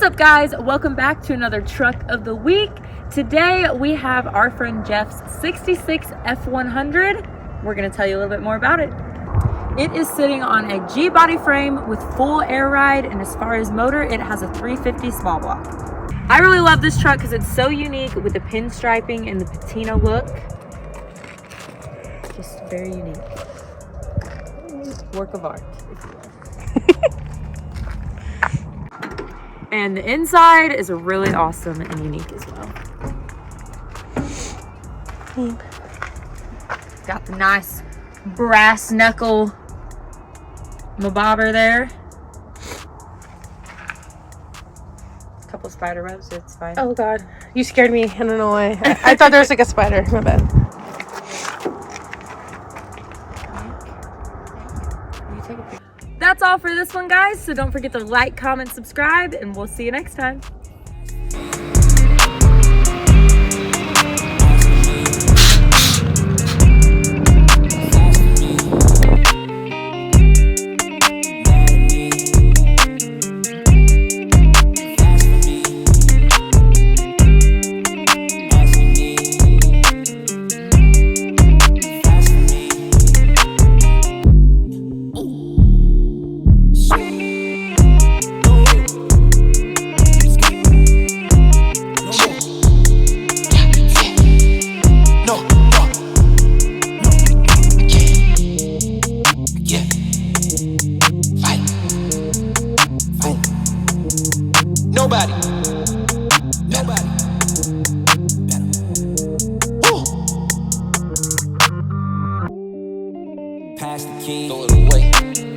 up, guys? Welcome back to another truck of the week. Today we have our friend Jeff's 66 F100. We're going to tell you a little bit more about it. It is sitting on a G body frame with full air ride, and as far as motor, it has a 350 small block. I really love this truck because it's so unique with the pinstriping and the patina look. Just very unique. Work of art, if you will. And the inside is really awesome and unique as well. Got the nice brass knuckle mabobber there. A couple spider webs, it's fine. Oh god, you scared me. I don't know why. I thought there was like a spider. My bad. You take a picture. That's all for this one, guys. So don't forget to like, comment, subscribe, and we'll see you next time. Nobody. Woo. Pass the key, throw it away.